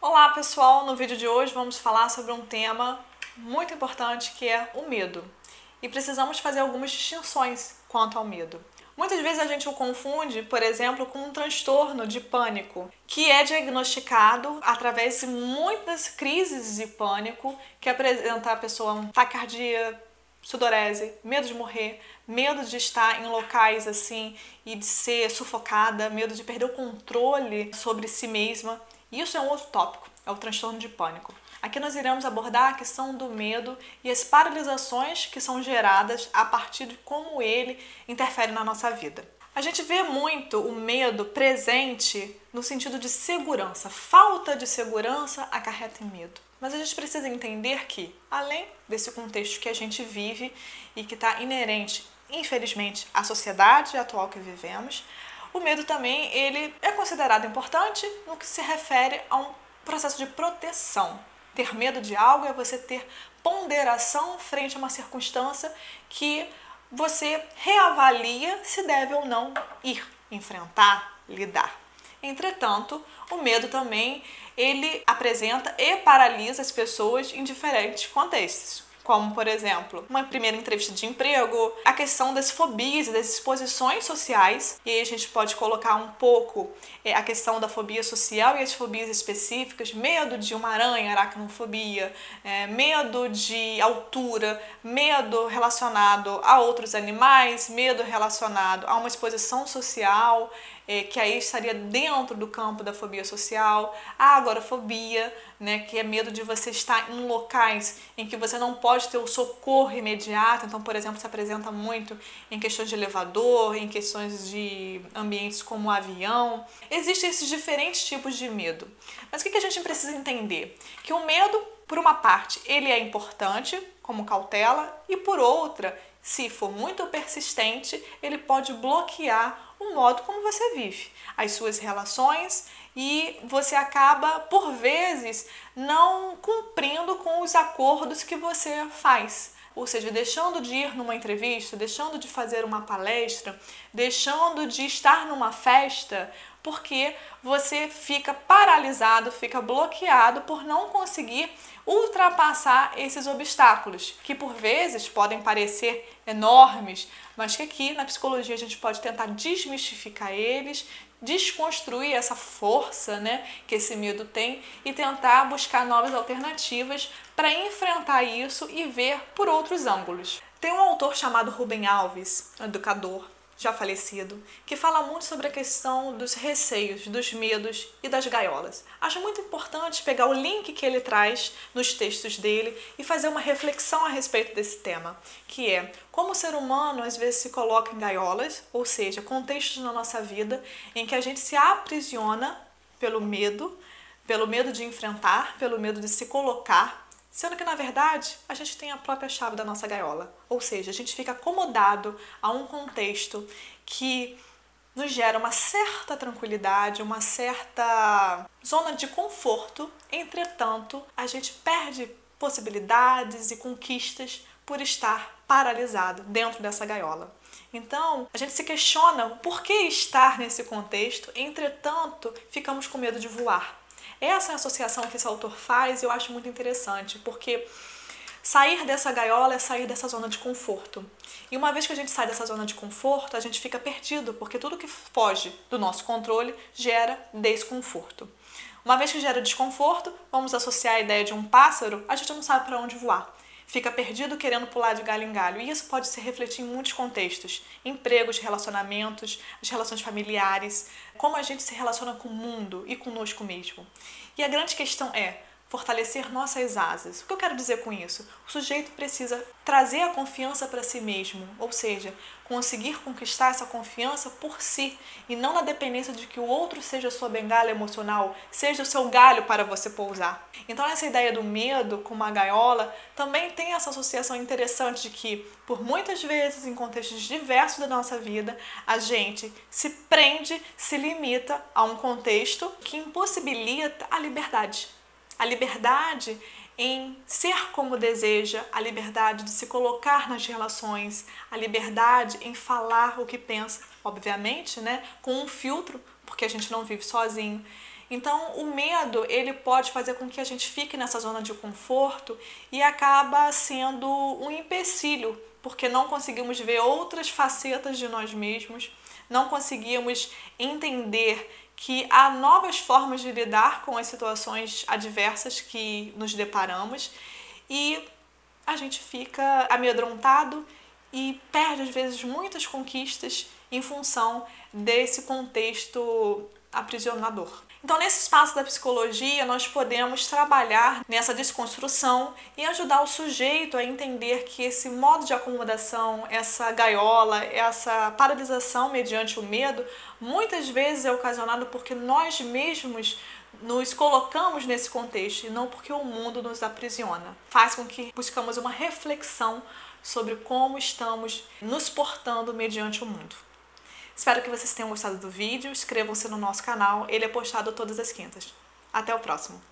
Olá pessoal, no vídeo de hoje vamos falar sobre um tema muito importante que é o medo. E precisamos fazer algumas distinções quanto ao medo. Muitas vezes a gente o confunde, por exemplo, com um transtorno de pânico, que é diagnosticado através de muitas crises de pânico que apresenta a pessoa taquicardia, sudorese, medo de morrer, medo de estar em locais assim e de ser sufocada, medo de perder o controle sobre si mesma. Isso é um outro tópico, é o transtorno de pânico. Aqui nós iremos abordar a questão do medo e as paralisações que são geradas a partir de como ele interfere na nossa vida. A gente vê muito o medo presente no sentido de segurança. Falta de segurança acarreta em medo. Mas a gente precisa entender que, além desse contexto que a gente vive e que está inerente, infelizmente, à sociedade atual que vivemos, o medo também ele é considerado importante no que se refere a um processo de proteção. Ter medo de algo é você ter ponderação frente a uma circunstância que você reavalia se deve ou não ir, enfrentar, lidar. Entretanto, o medo também ele apresenta e paralisa as pessoas em diferentes contextos. Como, por exemplo, uma primeira entrevista de emprego, a questão das fobias e das exposições sociais. E aí a gente pode colocar um pouco a questão da fobia social e as fobias específicas, medo de uma aranha, aracnofobia, medo de altura, medo relacionado a outros animais, medo relacionado a uma exposição social, que aí estaria dentro do campo da fobia social, a agorafobia, que é medo de você estar em locais em que você não pode ter o socorro imediato. Então, por exemplo, se apresenta muito em questões de elevador, em questões de ambientes como avião. Existem esses diferentes tipos de medo. Mas o que a gente precisa entender? Que o medo, por uma parte, ele é importante como cautela e por outra, se for muito persistente, ele pode bloquear o modo como você vive, as suas relações, e você acaba, por vezes, não cumprindo com os acordos que você faz. Ou seja, deixando de ir numa entrevista, deixando de fazer uma palestra, deixando de estar numa festa, porque você fica paralisado, fica bloqueado por não conseguir ultrapassar esses obstáculos, que por vezes podem parecer enormes, mas que aqui na psicologia a gente pode tentar desmistificar eles, desconstruir essa força, que esse medo tem e tentar buscar novas alternativas para enfrentar isso e ver por outros ângulos. Tem um autor chamado Rubem Alves, educador, já falecido, que fala muito sobre a questão dos receios, dos medos e das gaiolas. Acho muito importante pegar o link que ele traz nos textos dele e fazer uma reflexão a respeito desse tema, que é como o ser humano às vezes se coloca em gaiolas, ou seja, contextos na nossa vida em que a gente se aprisiona pelo medo de enfrentar, pelo medo de se colocar, sendo que, na verdade, a gente tem a própria chave da nossa gaiola. Ou seja, a gente fica acomodado a um contexto que nos gera uma certa tranquilidade, uma certa zona de conforto. Entretanto, a gente perde possibilidades e conquistas por estar paralisado dentro dessa gaiola. Então, a gente se questiona por que estar nesse contexto, entretanto, ficamos com medo de voar. Essa é a associação que esse autor faz e eu acho muito interessante, porque sair dessa gaiola é sair dessa zona de conforto. E uma vez que a gente sai dessa zona de conforto, a gente fica perdido, porque tudo que foge do nosso controle gera desconforto. Uma vez que gera desconforto, vamos associar a ideia de um pássaro, a gente não sabe para onde voar. Fica perdido querendo pular de galho em galho. E isso pode se refletir em muitos contextos. Empregos, relacionamentos, as relações familiares, como a gente se relaciona com o mundo e conosco mesmo. E a grande questão é fortalecer nossas asas. O que eu quero dizer com isso? O sujeito precisa trazer a confiança para si mesmo, ou seja, conseguir conquistar essa confiança por si e não na dependência de que o outro seja a sua bengala emocional, seja o seu galho para você pousar. Então essa ideia do medo com uma gaiola também tem essa associação interessante de que, por muitas vezes, em contextos diversos da nossa vida, a gente se prende, se limita a um contexto que impossibilita a liberdade. A liberdade em ser como deseja, a liberdade de se colocar nas relações, a liberdade em falar o que pensa, obviamente, com um filtro, porque a gente não vive sozinho. Então, o medo, ele pode fazer com que a gente fique nessa zona de conforto e acaba sendo um empecilho, porque não conseguimos ver outras facetas de nós mesmos, não conseguimos entender que há novas formas de lidar com as situações adversas que nos deparamos e a gente fica amedrontado e perde às vezes muitas conquistas em função desse contexto aprisionador. Então, nesse espaço da psicologia, nós podemos trabalhar nessa desconstrução e ajudar o sujeito a entender que esse modo de acomodação, essa gaiola, essa paralisação mediante o medo, muitas vezes é ocasionado porque nós mesmos nos colocamos nesse contexto e não porque o mundo nos aprisiona. Faz com que buscamos uma reflexão sobre como estamos nos portando mediante o mundo. Espero que vocês tenham gostado do vídeo, inscrevam-se no nosso canal, ele é postado todas as quintas. Até o próximo!